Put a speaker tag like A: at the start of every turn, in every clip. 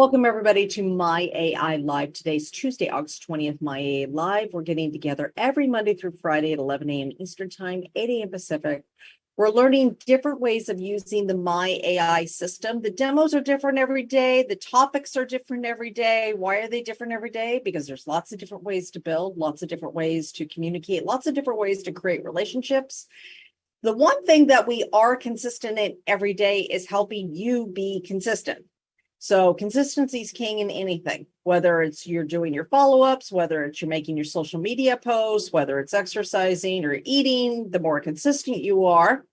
A: Welcome everybody to My AI Live. Today's Tuesday, August 20th, My AI Live. We're getting together every Monday through Friday at 11 a.m. Eastern Time, 8 a.m. Pacific. We're learning different ways of using the My AI system. The demos are different every day. The topics are different every day. Why are they different every day? Because there's lots of different ways to build, lots of different ways to communicate, lots of different ways to create relationships. The one thing that we are consistent in every day is helping you be consistent. So consistency is king in anything, whether it's you're doing your follow-ups, whether it's you're making your social media posts, whether it's exercising or eating. The more consistent you are,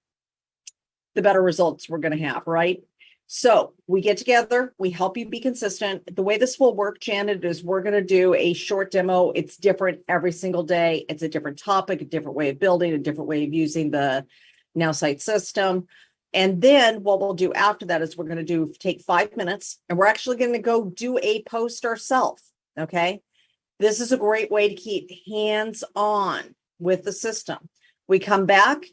A: the better results we're going to have, right? So we get together, we help you be consistent. The way this will work, Janet, is we're going to do a short demo. It's different every single day. It's a different topic, a different way of building, a different way of using the Nowsite system. And then what we'll do after that is we're going to take 5 minutes and we're actually going to go do a post ourselves. Okay. This is a great way to keep hands on with the system. We come back,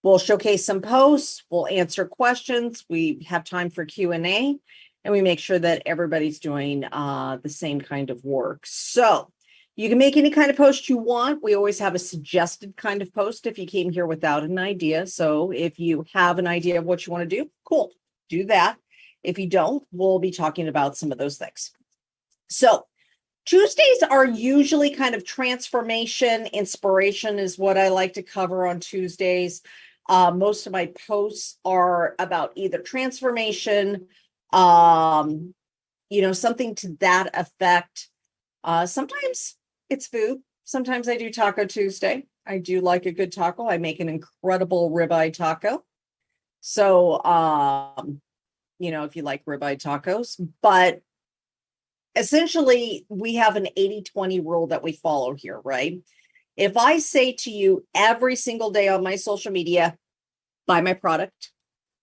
A: we'll showcase some posts, we'll answer questions. We have time for Q&A and we make sure that everybody's doing the same kind of work. So you can make any kind of post you want. We always have a suggested kind of post if you came here without an idea. So if you have an idea of what you want to do, cool, do that. If you don't, we'll be talking about some of those things. So Tuesdays are usually kind of transformation, inspiration is what I like to cover on Tuesdays. Most of my posts are about either transformation, something to that effect. Sometimes it's food. Sometimes I do Taco Tuesday. I do like a good taco. I make an incredible ribeye taco. So, if you like ribeye tacos, but essentially we have an 80-20 rule that we follow here, right? If I say to you every single day on my social media, buy my product,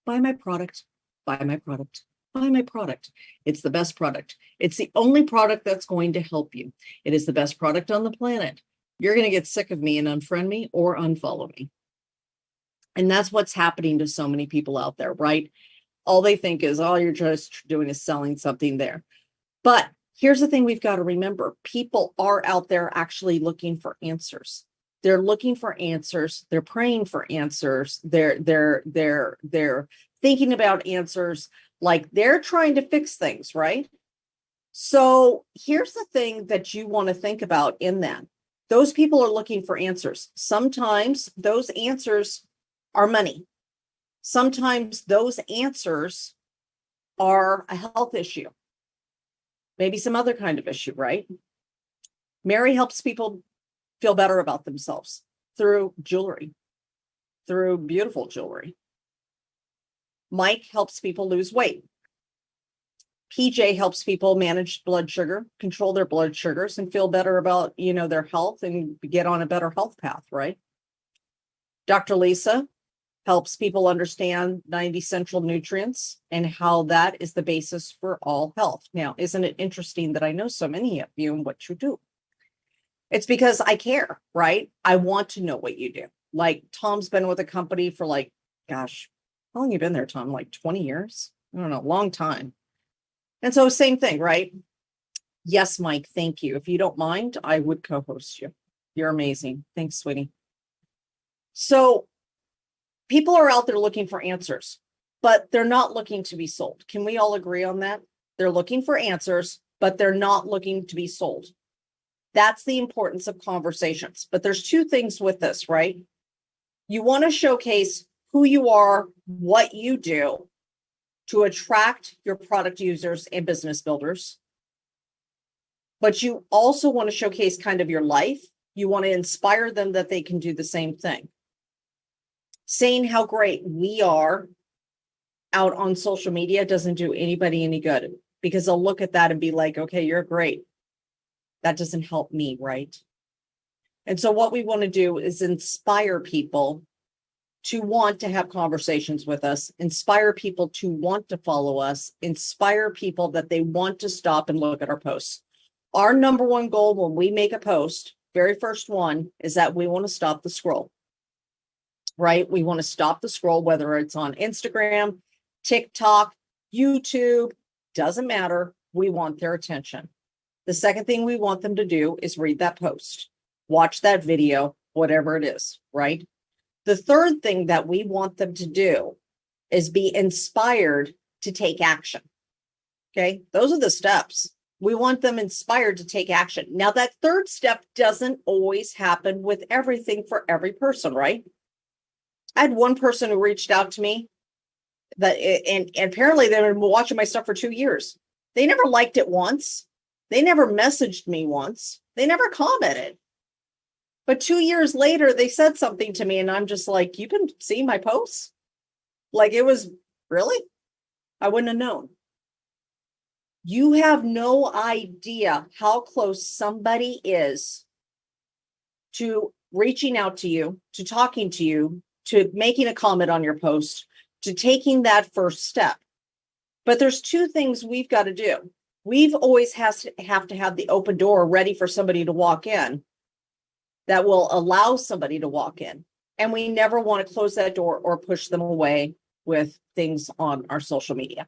A: buy my product, buy my product, buy my product. It's the best product. It's the only product that's going to help you. It is the best product on the planet. You're going to get sick of me and unfriend me or unfollow me. And that's what's happening to so many people out there, right? All they think is, all you're just doing is selling something there. But here's the thing we've got to remember. People are out there actually looking for answers. They're looking for answers. They're praying for answers. They're thinking about answers. Like they're trying to fix things, right? So here's the thing that you want to think about in that. Those people are looking for answers. Sometimes those answers are money. Sometimes those answers are a health issue. Maybe some other kind of issue, right? Mary helps people feel better about themselves through jewelry, through beautiful jewelry. Mike helps people lose weight. PJ helps people manage blood sugar, control their blood sugars, and feel better about, their health and get on a better health path, right? Dr. Lisa helps people understand 90 essential nutrients and how that is the basis for all health. Now, isn't it interesting that I know so many of you and what you do? It's because I care, right? I want to know what you do. Like Tom's been with a company for how long have you been there, Tom? Like 20 years? I don't know, long time. And so same thing, right? Yes, Mike, thank you. If you don't mind, I would co-host you. You're amazing. Thanks, sweetie. So people are out there looking for answers, but they're not looking to be sold. Can we all agree on that? They're looking for answers, but they're not looking to be sold. That's the importance of conversations. But there's two things with this, right? You want to showcase who you are, what you do to attract your product users and business builders. But you also want to showcase kind of your life. You want to inspire them that they can do the same thing. Saying how great we are out on social media doesn't do anybody any good because they'll look at that and be like, okay, you're great. That doesn't help me, right? And so what we want to do is inspire people to want to have conversations with us, inspire people to want to follow us, inspire people that they want to stop and look at our posts. Our number one goal when we make a post, very first one, is that we want to stop the scroll, right? We want to stop the scroll, whether it's on Instagram, TikTok, YouTube, doesn't matter. we want their attention. The second thing we want them to do is read that post, watch that video, whatever it is, right? The third thing that we want them to do is be inspired to take action. Okay, those are the steps. We want them inspired to take action. Now, that third step doesn't always happen with everything for every person, right? I had one person who reached out to me that, and apparently they've been watching my stuff for 2 years. They never liked it once. They never messaged me once. They never commented. But 2 years later, they said something to me, and I'm just like, you've been seeing my posts? Like, it was really? I wouldn't have known. You have no idea how close somebody is to reaching out to you, to talking to you, to making a comment on your post, to taking that first step. But there's two things we've got to do. We've always have to have the open door ready for somebody to walk in that will allow somebody to walk in. And we never want to close that door or push them away with things on our social media.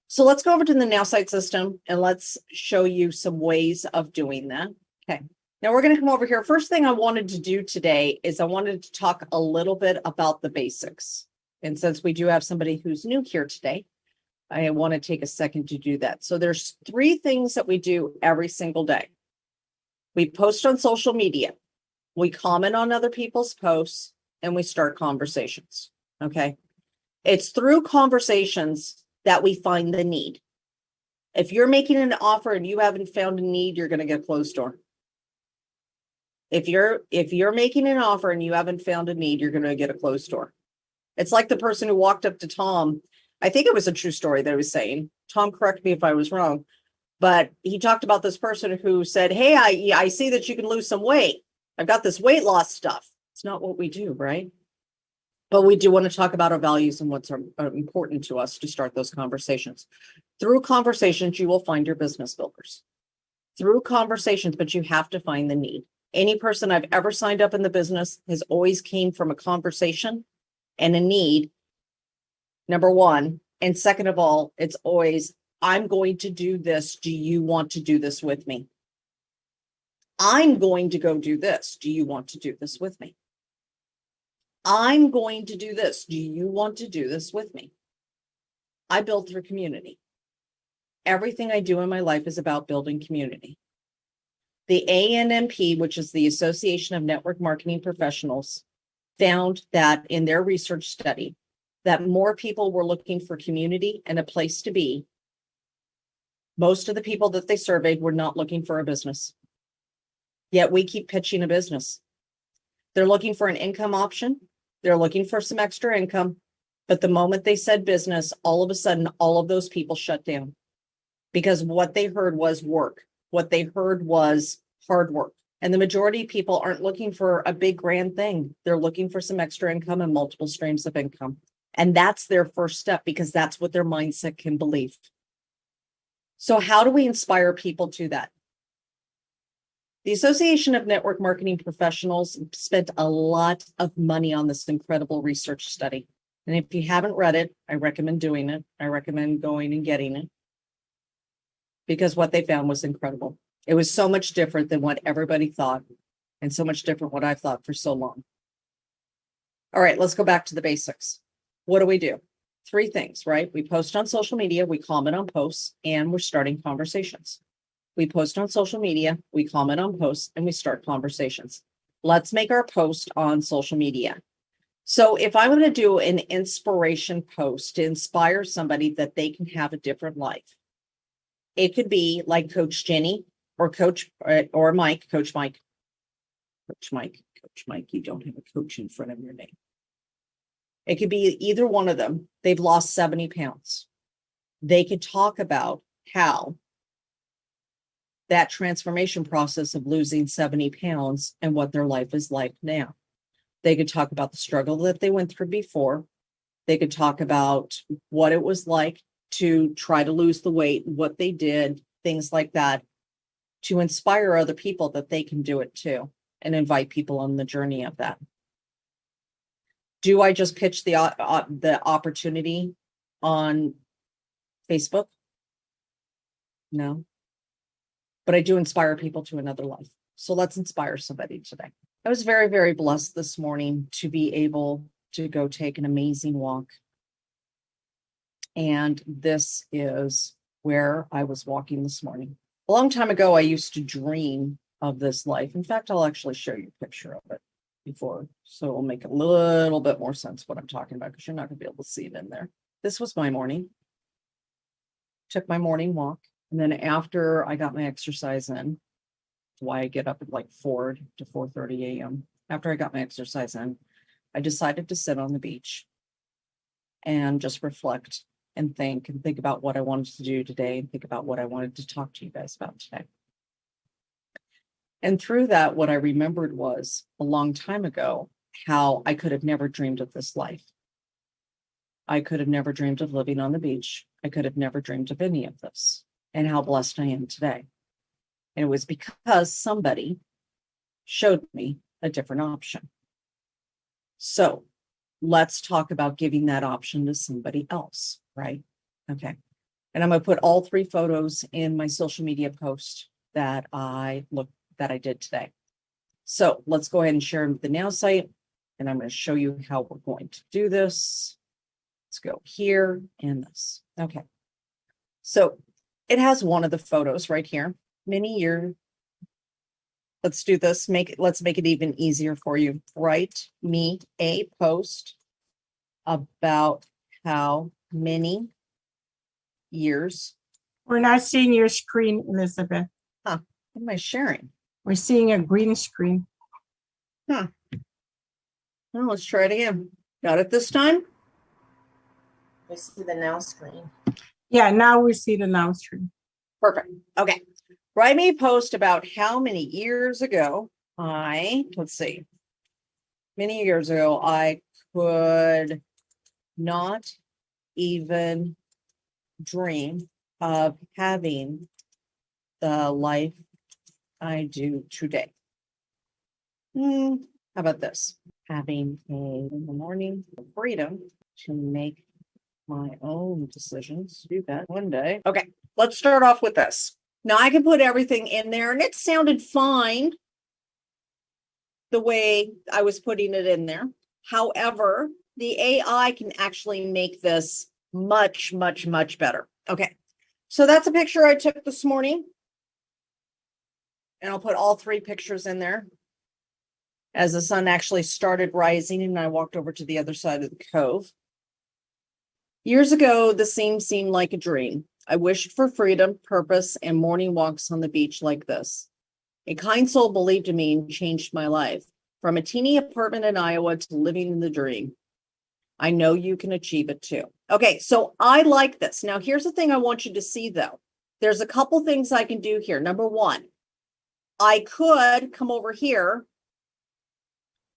A: So let's go over to the Nowsite system and let's show you some ways of doing that. Okay. Now we're going to come over here. First thing I wanted to do today is I wanted to talk a little bit about the basics. And since we do have somebody who's new here today, I want to take a second to do that. So there's 3 things that we do every single day. We post on social media, we comment on other people's posts, and we start conversations. Okay. It's through conversations that we find the need. If you're making an offer and you haven't found a need, you're going to get a closed door. If you're making an offer and you haven't found a need, you're going to get a closed door. It's like the person who walked up to Tom. I think it was a true story that he was saying. Tom, correct me if I was wrong, but he talked about this person who said, hey, I see that you can lose some weight. I've got this weight loss stuff. It's not what we do, right? But we do want to talk about our values and what's important to us to start those conversations. Through conversations, you will find your business builders. Through conversations, but you have to find the need. Any person I've ever signed up in the business has always came from a conversation and a need, number one. And second of all, it's always, I'm going to do this. Do you want to do this with me? I'm going to go do this. Do you want to do this with me? I'm going to do this. Do you want to do this with me? I build through community. Everything I do in my life is about building community. The ANMP, which is the Association of Network Marketing Professionals, found that in their research study that more people were looking for community and a place to be. Most of the people that they surveyed were not looking for a business. Yet we keep pitching a business. They're looking for an income option. They're looking for some extra income. But the moment they said business, all of a sudden, all of those people shut down because what they heard was work. What they heard was hard work. And the majority of people aren't looking for a big grand thing. They're looking for some extra income and multiple streams of income. And that's their first step because that's what their mindset can believe. So how do we inspire people to that? The Association of Network Marketing Professionals spent a lot of money on this incredible research study. And if you haven't read it, I recommend doing it. I recommend going and getting it because what they found was incredible. It was so much different than what everybody thought and so much different what I've thought for so long. All right, let's go back to the basics. What do we do? 3 things, right? We post on social media, we comment on posts, and we're starting conversations. We post on social media, we comment on posts, and we start conversations. Let's make our post on social media. So if I'm going to do an inspiration post to inspire somebody that they can have a different life, it could be like Coach Jenny or Coach Mike, Coach Mike, you don't have a coach in front of your name. It could be either one of them. They've lost 70 pounds. They could talk about how that transformation process of losing 70 pounds and what their life is like now. They could talk about the struggle that they went through before. They could talk about what it was like to try to lose the weight, what they did, things like that, to inspire other people that they can do it too, and invite people on the journey of that. Do I just pitch the opportunity on Facebook? No. But I do inspire people to another life. So let's inspire somebody today. I was very, very blessed this morning to be able to go take an amazing walk. And this is where I was walking this morning. A long time ago, I used to dream of this life. In fact, I'll actually show you a picture of it before, so it'll make a little bit more sense what I'm talking about, because you're not going to be able to see it in there. This was my morning. Took my morning walk. And then after I got my exercise in, why I get up at like 4 to 4:30 a.m. After I got my exercise in, I decided to sit on the beach and just reflect and think about what I wanted to do today and think about what I wanted to talk to you guys about today. And through that, what I remembered was a long time ago, how I could have never dreamed of this life. I could have never dreamed of living on the beach. I could have never dreamed of any of this, and how blessed I am today. And it was because somebody showed me a different option. So let's talk about giving that option to somebody else, right? Okay. And I'm going to put all 3 photos in my social media post that I did today. So let's go ahead and share them with the Now site. And I'm going to show you how we're going to do this. Let's go here and this. Okay. So it has one of the photos right here. Many years. Let's do this. Let's make it even easier for you. Write me a post about how many years.
B: We're not seeing your screen, Elizabeth.
A: Huh. What am I sharing?
B: We're seeing a green screen.
A: Huh. Well, let's try it again. Got it this time?
C: I see the Now screen.
B: Yeah, now we see the Now screen.
A: Perfect. Okay. Write me a post about how many years ago many years ago, I could not even dream of having the life I do today. How about this? Having in the morning the freedom to make my own decisions. Do that one day. Okay, let's start off with this. Now I can put everything in there, and it sounded fine the way I was putting it in there. However, the AI can actually make this much, much, much better. Okay, so that's a picture I took this morning. And I'll put all 3 pictures in there as the sun actually started rising and I walked over to the other side of the cove. Years ago, the scene seemed like a dream. I wished for freedom, purpose, and morning walks on the beach like this. A kind soul believed in me and changed my life. From a teeny apartment in Iowa to living in the dream. I know you can achieve it too. Okay, so I like this. Now, here's the thing I want you to see, though. There's a couple things I can do here. Number 1, I could come over here.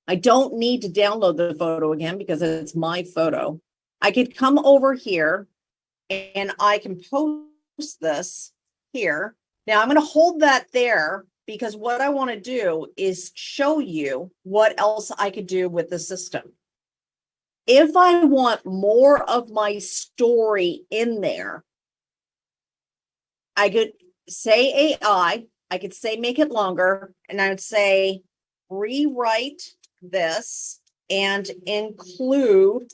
A: I don't need to download the photo again because it's my photo. I could come over here and I can post this here. Now I'm going to hold that there because what I want to do is show you what else I could do with the system. If I want more of my story in there, I could say AI, I could say make it longer, and I would say rewrite this and include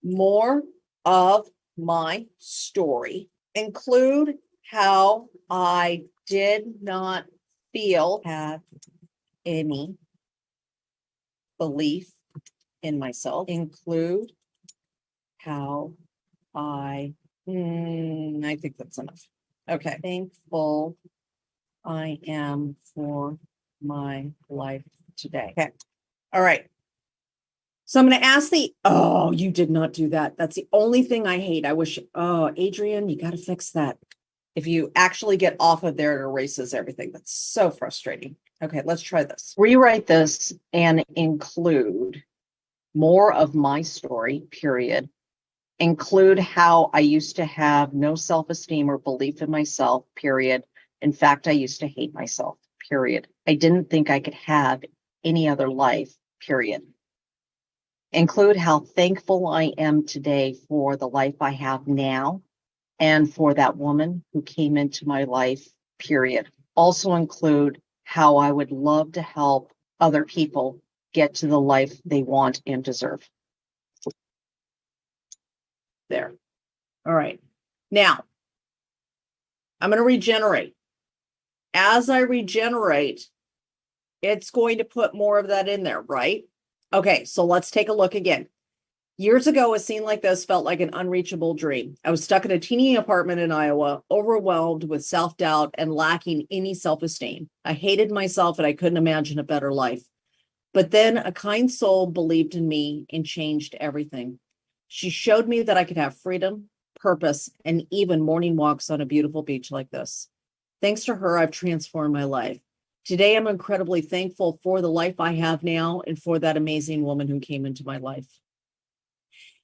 A: more of my story. Include how I did not feel have any belief in myself. Include how I think that's enough. Okay. Thankful I am for my life today. Okay. All right. So I'm going to ask oh, you did not do that. That's the only thing I hate. I wish, Adrian, you got to fix that. If you actually get off of there, it erases everything. That's so frustrating. Okay, let's try this. Rewrite this and include more of my story, period. Include how I used to have no self-esteem or belief in myself, period. In fact, I used to hate myself, period. I didn't think I could have any other life, period. Include how thankful I am today for the life I have now and for that woman who came into my life, period. Also include how I would love to help other people get to the life they want and deserve. There. All right. Now, I'm going to regenerate. As I regenerate, it's going to put more of that in there, right? Okay, so let's take a look again. Years ago, a scene like this felt like an unreachable dream. I was stuck in a teeny apartment in Iowa, overwhelmed with self-doubt and lacking any self-esteem. I hated myself and I couldn't imagine a better life. But then a kind soul believed in me and changed everything. She showed me that I could have freedom, purpose, and even morning walks on a beautiful beach like this. Thanks to her, I've transformed my life. Today, I'm incredibly thankful for the life I have now and for that amazing woman who came into my life.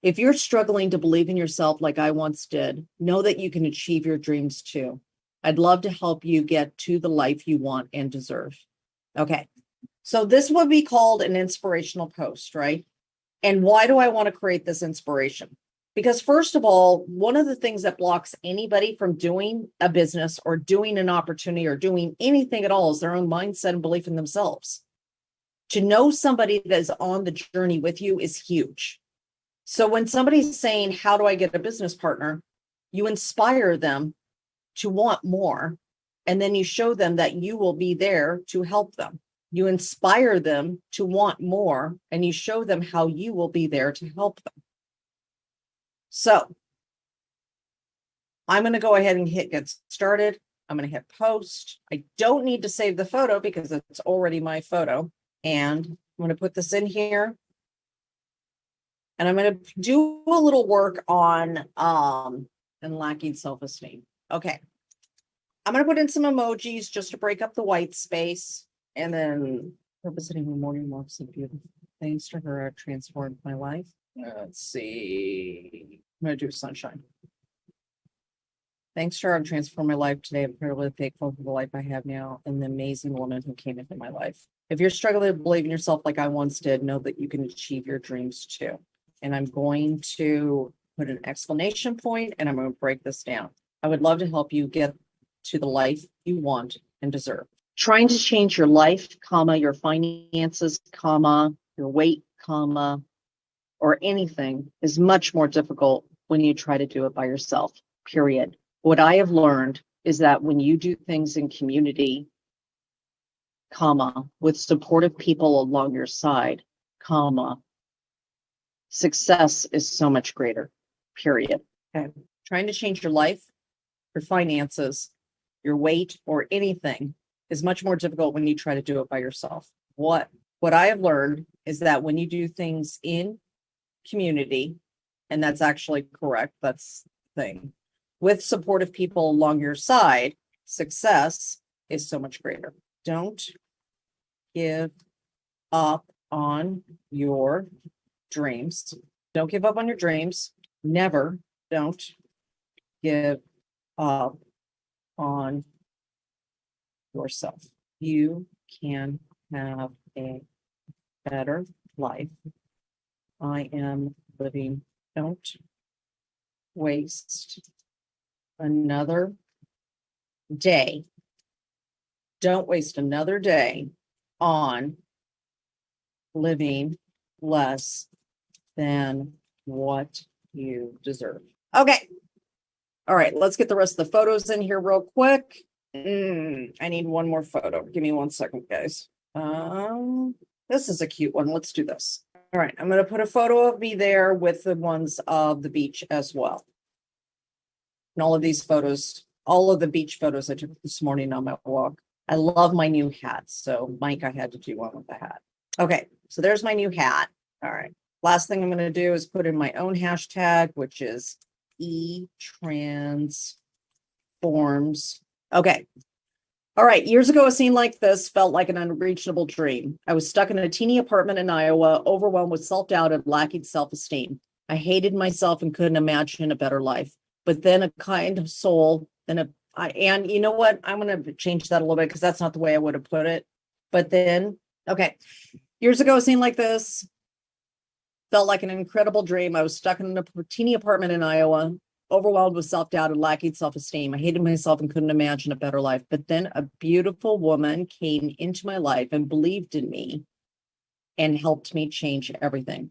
A: If you're struggling to believe in yourself like I once did, know that you can achieve your dreams too. I'd love to help you get to the life you want and deserve. Okay, so this would be called an inspirational post, right? And why do I want to create this inspiration? Because first of all, one of the things that blocks anybody from doing a business or doing an opportunity or doing anything at all is their own mindset and belief in themselves. To know somebody that is on the journey with you is huge. So when somebody's saying, how do I get a business partner? You inspire them to want more. And then you show them that you will be there to help them. You inspire them to want more and you show them how you will be there to help them. So I'm going to go ahead and hit get started. I'm going to hit post. I don't need to save the photo because it's already my photo. And I'm going to put this in here. And I'm going to do a little work on and lacking self-esteem. Okay. I'm going to put in some emojis just to break up the white space. And then purposing her morning walks are beautiful. Thanks to her, I've transformed my life. Let's see. I'm going to do sunshine. Thanks to her, I've transformed my life today. I'm incredibly thankful for the life I have now and the amazing woman who came into my life. If you're struggling to believe in yourself like I once did, know that you can achieve your dreams too. And I'm going to put an exclamation point and I'm going to break this down. I would love to help you get to the life you want and deserve. Trying to change your life, comma, your finances, comma, your weight, comma, or anything is much more difficult when you try to do it by yourself, period. What I have learned is that when you do things in community, comma, with supportive people along your side, comma, success is so much greater, period. Okay. Trying to change your life, your finances, your weight, or anything is much more difficult when you try to do it by yourself. What I have learned is that when you do things in community, and that's actually correct, that's the thing, with supportive people along your side, success is so much greater. Don't give up on your dreams. Don't give up on your dreams. Never. Don't give up on yourself. You can have a better life. I am living. Don't waste another day. Don't waste another day on living less than what you deserve. Okay. All right, let's get the rest of the photos in here real quick. I need one more photo. Give me 1 second, guys. This is a cute one. Let's do this. All right, I'm going to put a photo of me there with the ones of the beach as well. And all of these photos, all of the beach photos I took this morning on my walk. I love my new hat. So, Mike, I had to do one with the hat. Okay, so there's my new hat. All right. Last thing I'm going to do is put in my own hashtag, which is eTransforms. Okay. All right. Years ago, a scene like this felt like an unreachable dream. I was stuck in a teeny apartment in Iowa, overwhelmed with self-doubt and lacking self-esteem. I hated myself and couldn't imagine a better life. But then a kind soul and you know what? I'm going to change that a little bit because that's not the way I would have put it. But then, okay. Years ago, a scene like this felt like an incredible dream. I was stuck in a teeny apartment in Iowa, overwhelmed with self-doubt and lacking self-esteem. I hated myself and couldn't imagine a better life. But then a beautiful woman came into my life and believed in me and helped me change everything.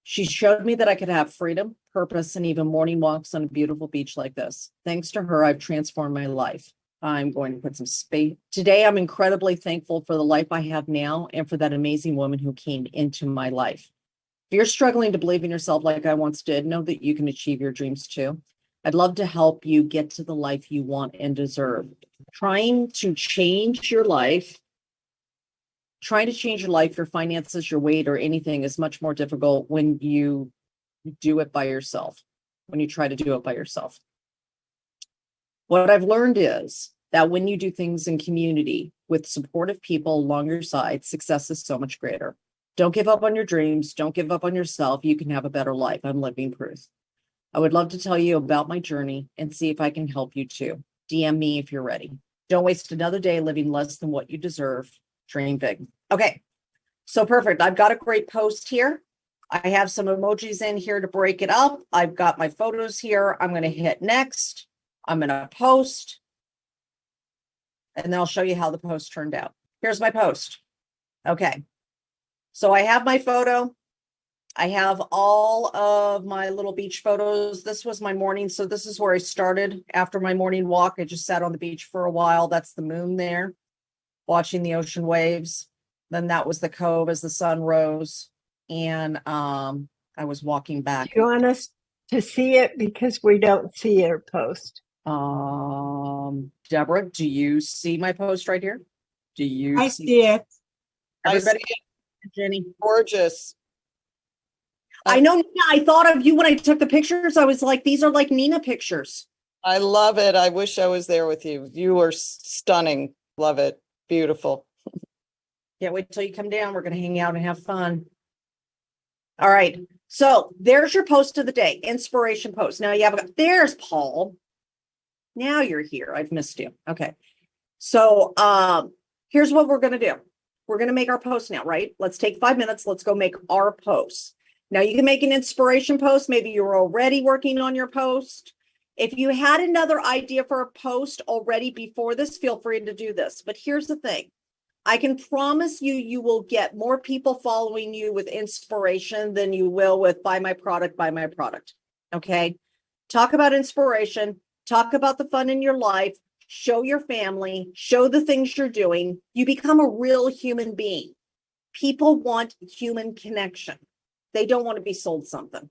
A: She showed me that I could have freedom, purpose, and even morning walks on a beautiful beach like this. Thanks to her, I've transformed my life. I'm going to put some space. Today, I'm incredibly thankful for the life I have now and for that amazing woman who came into my life. If you're struggling to believe in yourself like I once did, know that you can achieve your dreams too. I'd love to help you get to the life you want and deserve. Trying to change your life, your finances, your weight, or anything is much more difficult when you do it by yourself, when you try to do it by yourself. What I've learned is that when you do things in community with supportive people along your side, success is so much greater. Don't give up on your dreams. Don't give up on yourself. You can have a better life. I'm living proof. I would love to tell you about my journey and see if I can help you too. DM me if you're ready. Don't waste another day living less than what you deserve. Dream big. Okay, so perfect. I've got a great post here. I have some emojis in here to break it up. I've got my photos here. I'm going to hit next. I'm going to post. And then I'll show you how the post turned out. Here's my post. Okay. So I have my photo. I have all of my little beach photos. This was my morning. So this is where I started after my morning walk. I just sat on the beach for a while. That's the moon there, watching the ocean waves. Then that was the cove as the sun rose. And I was walking back.
D: Do you want us to see it? Because we don't see your post.
A: Deborah, do you see my post right here? Do you
B: I see it.
A: Everybody,
E: I see
A: Jenny.
E: gorgeous.
A: I know, Nina, I thought of you when I took the pictures. I was like, these are like Nina pictures.
E: I love it. I wish I was there with you. You are stunning. Love it. Beautiful.
A: Can't wait till you come down. We're going to hang out and have fun. All right. So there's your post of the day, inspiration post. Now you have, there's Paul. Now you're here. I've missed you. Okay. So here's what we're going to do. We're going to make our post now, right? Let's take 5 minutes. Let's go make our post. Now you can make an inspiration post. Maybe you're already working on your post. If you had another idea for a post already before this, feel free to do this. But here's the thing. I can promise you, you will get more people following you with inspiration than you will with buy my product, buy my product. Okay. Talk about inspiration. Talk about the fun in your life. Show your family. Show the things you're doing. You become a real human being. People want human connection. They don't want to be sold something.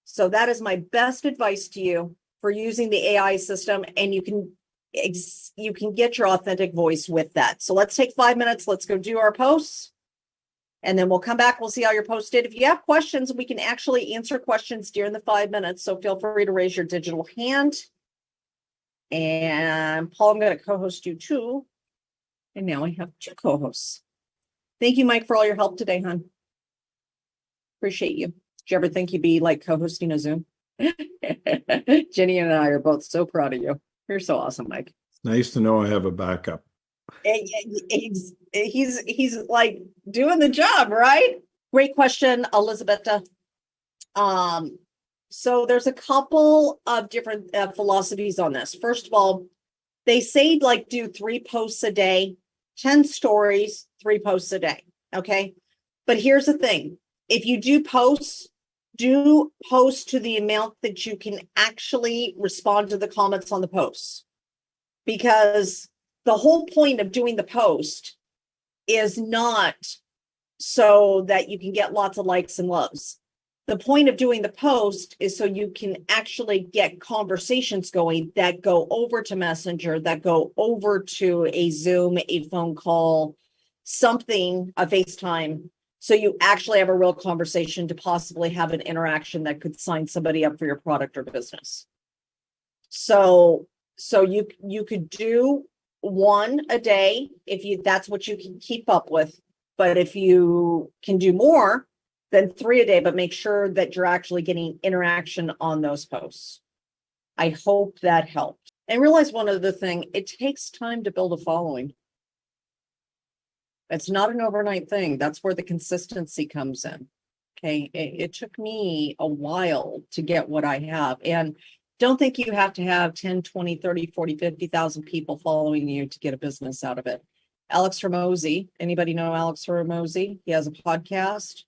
A: So that is my best advice to you for using the AI system, and you can get your authentic voice with that. So let's take 5 minutes. Let's go do our posts, and then we'll come back. We'll see how your post did. If you have questions, we can actually answer questions during the 5 minutes. So feel free to raise your digital hand. And Paul, I'm going to co-host you too. And now I have 2 co-hosts. Thank you, Mike, for all your help today, hon. Appreciate you. Did you ever think you'd be like co-hosting a Zoom? Jenny and I are both so proud of you. You're so awesome, Mike.
F: It's nice to know I have a backup.
A: He's like doing the job, right? Great question, Elizabeth. So there's a couple of different philosophies on this. First of all, they say like do 3 posts a day, 10 stories, 3 posts a day. Okay. But here's the thing. If you do post to the amount that you can actually respond to the comments on the posts. Because the whole point of doing the post is not so that you can get lots of likes and loves. The point of doing the post is so you can actually get conversations going that go over to Messenger, that go over to a Zoom, a phone call, something, a FaceTime. So you actually have a real conversation to possibly have an interaction that could sign somebody up for your product or business. So you could do 1 a day if that's what you can keep up with. But if you can do more, then 3 a day, but make sure that you're actually getting interaction on those posts. I hope that helped. And realize one other thing, it takes time to build a following. It's not an overnight thing. That's where the consistency comes in. Okay. It took me a while to get what I have. And Don't think you have to have 10, 20, 30, 40, 50,000 people following you to get a business out of it. Alex Hormozy, anybody know Alex Hormozy? He has a podcast.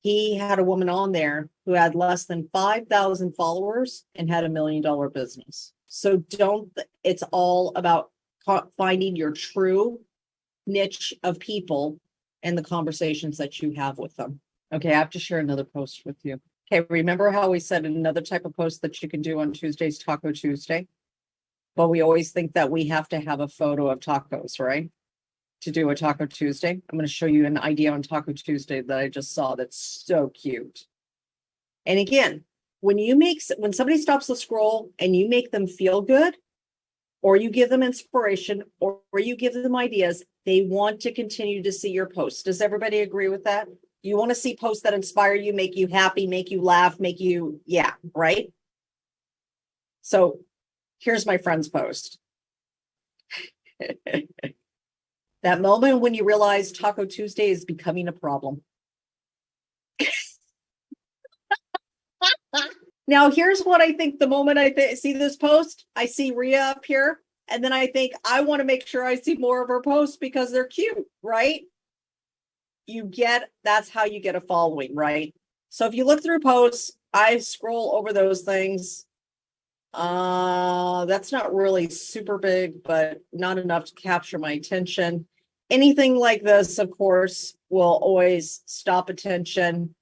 A: He had a woman on there who had less than 5,000 followers and had $1 million business. So it's all about finding your true niche of people and the conversations that you have with them. Okay, I have to share another post with you. Okay, remember how we said another type of post that you can do on Tuesday's Taco Tuesday? But we always think that we have to have a photo of tacos, right? To do a Taco Tuesday. I'm going to show you an idea on Taco Tuesday that I just saw that's so cute. And again, when somebody stops the scroll and you make them feel good, or you give them inspiration, or you give them ideas, they want to continue to see your posts. Does everybody agree with that? You want to see posts that inspire you, make you happy, make you laugh, yeah, right? So here's my friend's post. That moment when you realize Taco Tuesday is becoming a problem. Now, here's what I think the moment I see this post, I see Rhea up here, and then I think I want to make sure I see more of her posts because they're cute, right? That's how you get a following, right? So if you look through posts, I scroll over those things. That's not really super big, but not enough to capture my attention. Anything like this, of course, will always stop attention.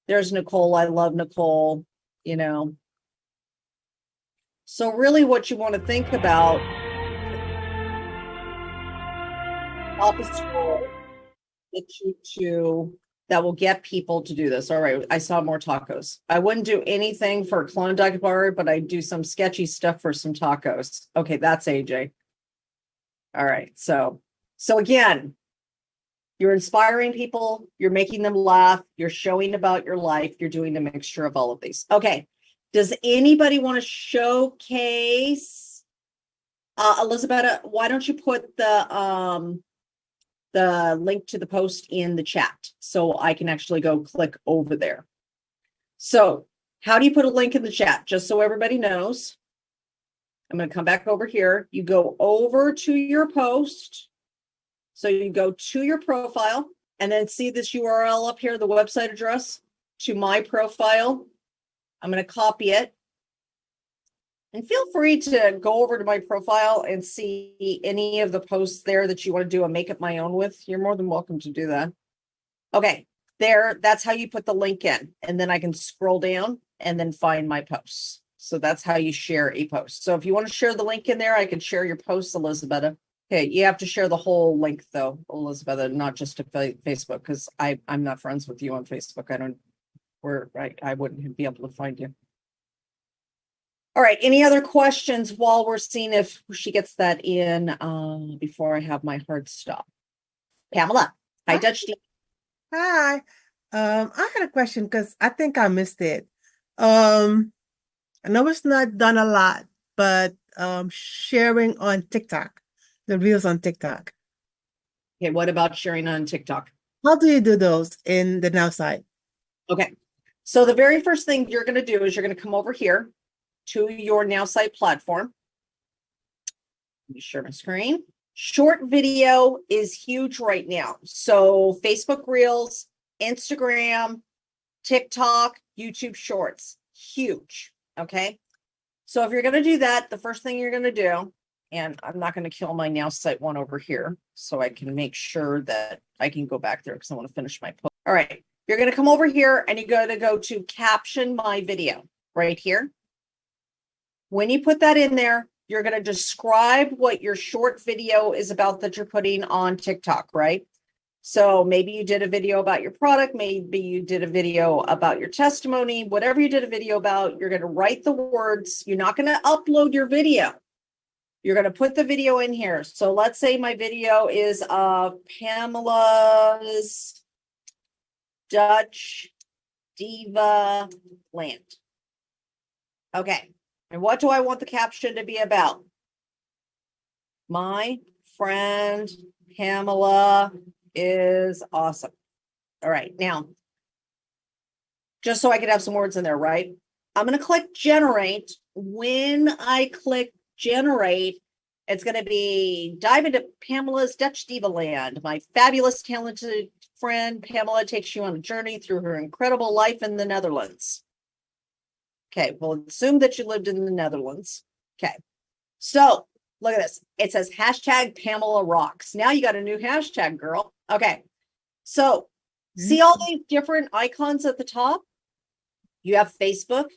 A: There's Nicole. I love Nicole, So really what you want to think about, that will get people to do this. All right, I saw more tacos. I wouldn't do anything for a Klondike bar, but I do some sketchy stuff for some tacos. Okay, that's AJ. All right, so again, you're inspiring people, you're making them laugh, you're showing about your life, you're doing a mixture of all of these. Okay, does anybody want to showcase? Elizabeth, why don't you put the link to the post in the chat so I can actually go click over there. So how do you put a link in the chat? Just so everybody knows. I'm going to come back over here. You go over to your post. So you go to your profile and then see this URL up here, the website address to my profile. I'm going to copy it. And feel free to go over to my profile and see any of the posts there that you want to do a make it my own with. You're more than welcome to do that. Okay, that's how you put the link in. And then I can scroll down and then find my posts. So that's how you share a post. So if you want to share the link in there, I can share your posts, Elizabeth. Okay, you have to share the whole link though, Elizabeth, not just to Facebook, because I'm not friends with you on Facebook. I wouldn't be able to find you. All right, any other questions while we're seeing if she gets that in before I have my hard stop? Pamela, hi, Dutch.
G: Hi. I had a question because I think I missed it. I know it's not done a lot, but sharing on TikTok, the reels on TikTok.
A: Okay, what about sharing on TikTok?
G: How do you do those in the Now site?
A: Okay, so the very first thing you're going to do is you're going to come over here to your Nowsite platform. Let me share my screen. Short video is huge right now. So Facebook Reels, Instagram, TikTok, YouTube Shorts, huge. Okay. So if you're going to do that, the first thing you're going to do, and I'm not going to kill my Nowsite one over here so I can make sure that I can go back there because I want to finish my post. All right. You're going to come over here and you're going to go to caption my video right here. When you put that in there, you're going to describe what your short video is about that you're putting on TikTok, right? So maybe you did a video about your product, maybe you did a video about your testimony, whatever you did a video about, you're going to write the words. You're not going to upload your video. You're going to put the video in here. So let's say my video is Pamela's Dutch Diva Land. Okay. And what do I want the caption to be about? My friend Pamela is awesome. All right. Now, just so I could have some words in there, right? I'm going to click generate. When I click generate, it's going to be dive into Pamela's Dutch Diva Land. My fabulous, talented friend Pamela takes you on a journey through her incredible life in the Netherlands. Okay, we'll assume that you lived in the Netherlands. Okay, so look at this. It says hashtag Pamela rocks. Now you got a new hashtag, girl. Okay, so see all these different icons at the top? You have Facebook,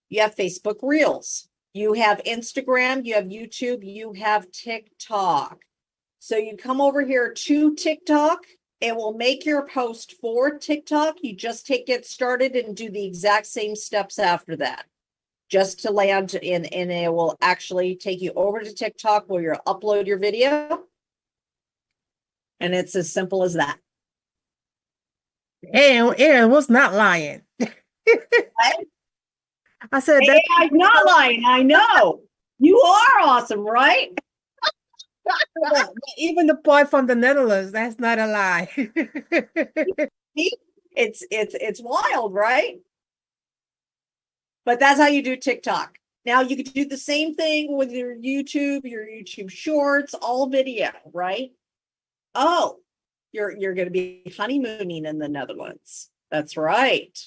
A: you have Facebook Reels, you have Instagram, you have YouTube, you have TikTok. So you come over here to TikTok, it will make your post for TikTok. You just get started and do the exact same steps after that, just to land in, and it will actually take you over to TikTok where you'll upload your video. And it's as simple as that.
G: Aaron was not lying. I said that
A: I'm not lying. I know. You are awesome, right?
G: even the boy from the Netherlands, that's not a lie.
A: It's wild, right? But that's how you do TikTok. Now you could do the same thing with your YouTube shorts, all video, right? Oh, you're going to be honeymooning in the Netherlands. That's right.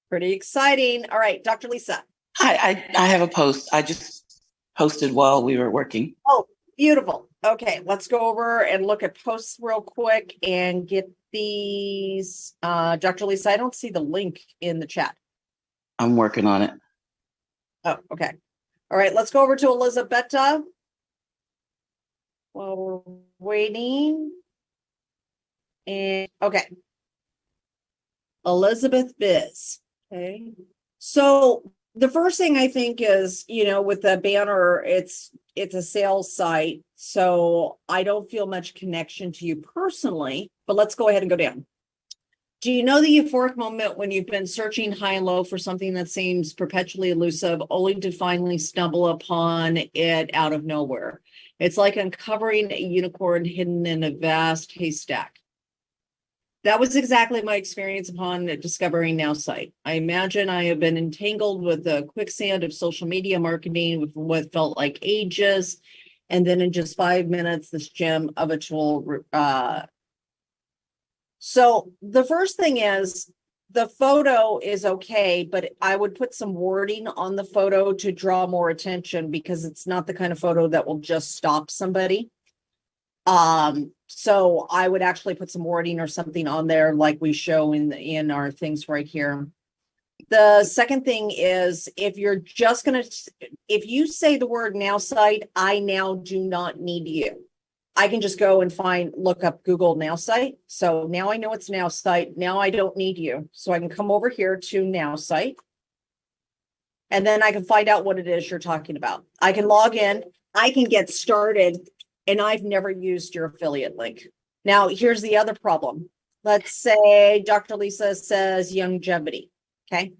A: Pretty exciting. All right, Dr. Lisa.
H: Hi, I have a post. I just posted while we were working.
A: Oh, beautiful. Okay, let's go over and look at posts real quick and get these. Dr. Lisa, I don't see the link in the chat.
H: I'm working on it.
A: Oh, okay. All right, let's go over to Elizabetta while we're waiting. And okay. Elizabeth Biz. Okay. So the first thing I think is, with the banner, it's a sales site. So I don't feel much connection to you personally, but let's go ahead and go down. Do you know the euphoric moment when you've been searching high and low for something that seems perpetually elusive, only to finally stumble upon it out of nowhere? It's like uncovering a unicorn hidden in a vast haystack. That was exactly my experience upon discovering Nowsite. I imagine I have been entangled with the quicksand of social media marketing with what felt like ages. And then in just 5 minutes, this gem of a tool. So the first thing is the photo is okay, but I would put some wording on the photo to draw more attention because it's not the kind of photo that will just stop somebody. So I would actually put some wording or something on there like we show in our things right here. The second thing is if you say the word Nowsite, I now do not need you. I can just go and look up Google Nowsite. So now I know it's Nowsite. Now I don't need you. So I can come over here to Nowsite. And then I can find out what it is you're talking about. I can log in. I can get started. And I've never used your affiliate link. Now, here's the other problem. Let's say Dr. Lisa says longevity, okay,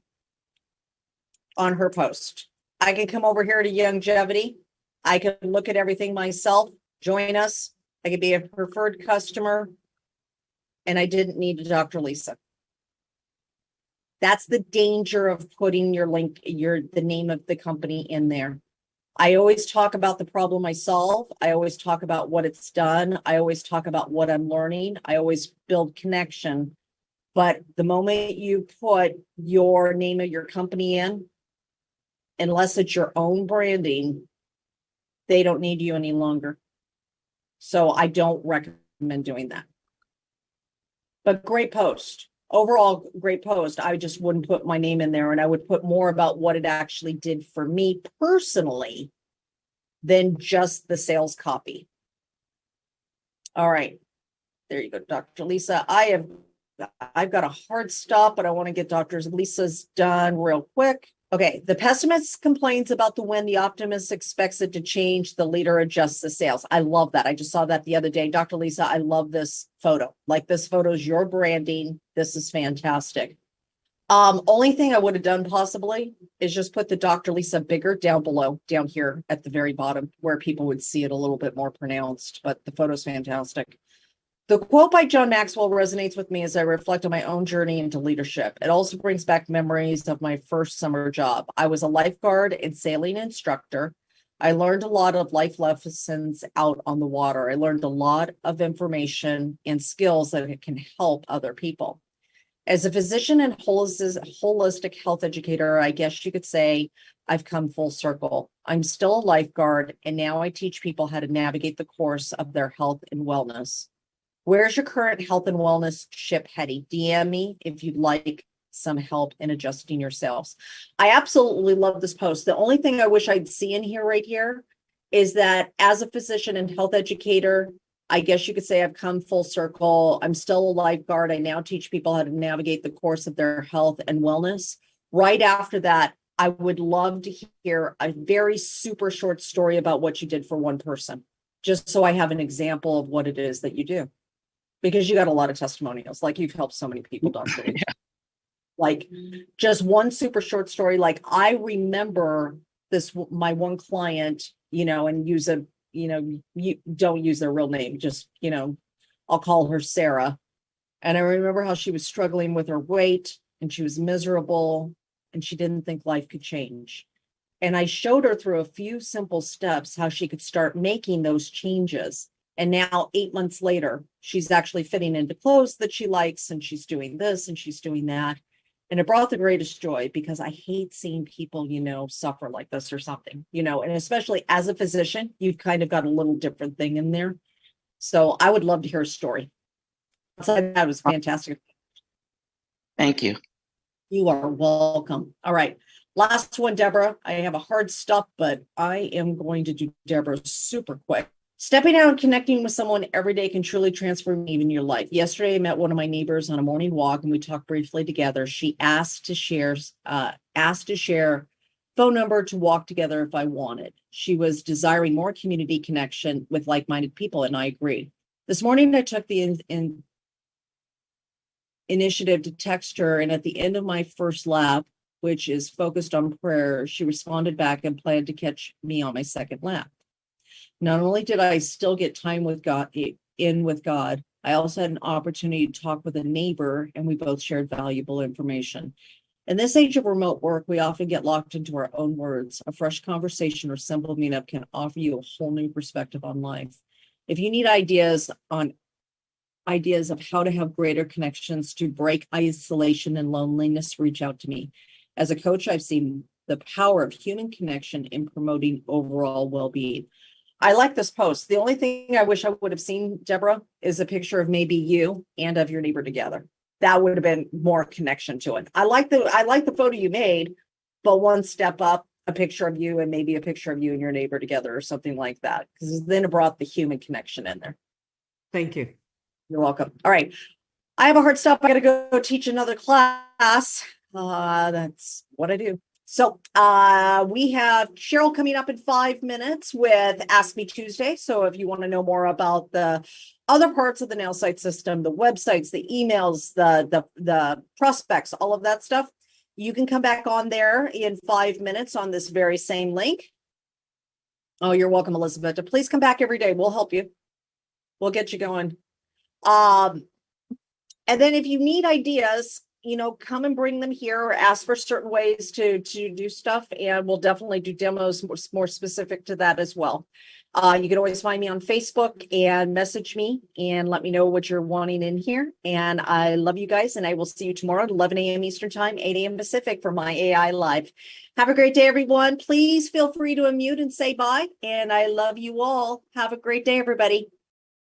A: on her post. I can come over here to longevity. I can look at everything myself, join us. I could be a preferred customer. And I didn't need Dr. Lisa. That's the danger of putting your link, the name of the company in there. I always talk about the problem I solve. I always talk about what it's done. I always talk about what I'm learning. I always build connection. But the moment you put your name of your company in, unless it's your own branding, they don't need you any longer. So I don't recommend doing that. But great post. Overall, great post. I just wouldn't put my name in there, and I would put more about what it actually did for me personally than just the sales copy. All right. There you go, Dr. Lisa. I've got a hard stop, but I want to get Dr. Lisa's done real quick. Okay, the pessimist complains about the win. The optimist expects it to change. The leader adjusts the sales. I love that. I just saw that the other day. Dr. Lisa, I love this photo. Like, this photo is your branding. This is fantastic. Only thing I would have done possibly is just put the Dr. Lisa bigger down below, down here at the very bottom, where people would see it a little bit more pronounced, but the photo's fantastic. The quote by John Maxwell resonates with me as I reflect on my own journey into leadership. It also brings back memories of my first summer job. I was a lifeguard and sailing instructor. I learned a lot of life lessons out on the water. I learned a lot of information and skills that can help other people. As a physician and holistic health educator, I guess you could say I've come full circle. I'm still a lifeguard, and now I teach people how to navigate the course of their health and wellness. Where's your current health and wellness ship heading? DM me if you'd like some help in adjusting yourselves. I absolutely love this post. The only thing I wish I'd see in here right here is that as a physician and health educator, I guess you could say I've come full circle. I'm still a lifeguard. I now teach people how to navigate the course of their health and wellness. Right after that, I would love to hear a very super short story about what you did for one person, just so I have an example of what it is that you do. Because you got a lot of testimonials, like you've helped so many people, Dr. Lee.
H: Yeah.
A: Like just one super short story. Like I remember this, my one client, and you don't use their real name, just, I'll call her Sarah. And I remember how she was struggling with her weight and she was miserable and she didn't think life could change. And I showed her through a few simple steps how she could start making those changes. And now 8 months later, she's actually fitting into clothes that she likes, and she's doing this and she's doing that. And it brought the greatest joy because I hate seeing people, suffer like this or something, and especially as a physician, you've kind of got a little different thing in there. So I would love to hear a story. That was fantastic.
H: Thank you.
A: You are welcome. All right. Last one, Deborah. I have a hard stop, but I am going to do Deborah super quick. Stepping out and connecting with someone every day can truly transform even your life. Yesterday, I met one of my neighbors on a morning walk, and we talked briefly together. She asked to share phone number to walk together if I wanted. She was desiring more community connection with like-minded people, and I agreed. This morning, I took the initiative to text her, and at the end of my first lap, which is focused on prayer, she responded back and planned to catch me on my second lap. Not only did I still get time with God, I also had an opportunity to talk with a neighbor, and we both shared valuable information. In this age of remote work, we often get locked into our own words. A fresh conversation or simple meetup can offer you a whole new perspective on life. If you need ideas of how to have greater connections to break isolation and loneliness, reach out to me. As a coach, I've seen the power of human connection in promoting overall well-being. I like this post. The only thing I wish I would have seen, Deborah, is a picture of maybe you and of your neighbor together. That would have been more connection to it. I like the photo you made, but one step up, a picture of you and maybe a picture of you and your neighbor together or something like that, because then it brought the human connection in there.
I: Thank you.
A: You're welcome. All right. I have a hard stop. I got to go teach another class. That's what I do. So we have Cheryl coming up in 5 minutes with Ask Me Tuesday. So if you want to know more about the other parts of the Nowsite system, the websites, the emails, the prospects, all of that stuff, you can come back on there in 5 minutes on this very same link. Oh, you're welcome, Elizabeth. Please come back every day. We'll help you. We'll get you going. And then if you need ideas, come and bring them here or ask for certain ways to do stuff. And we'll definitely do demos more specific to that as well. You can always find me on Facebook and message me and let me know what you're wanting in here. And I love you guys. And I will see you tomorrow at 11 a.m. Eastern time, 8 a.m. Pacific for my AI Live. Have a great day, everyone. Please feel free to unmute and say bye. And I love you all. Have a great day, everybody.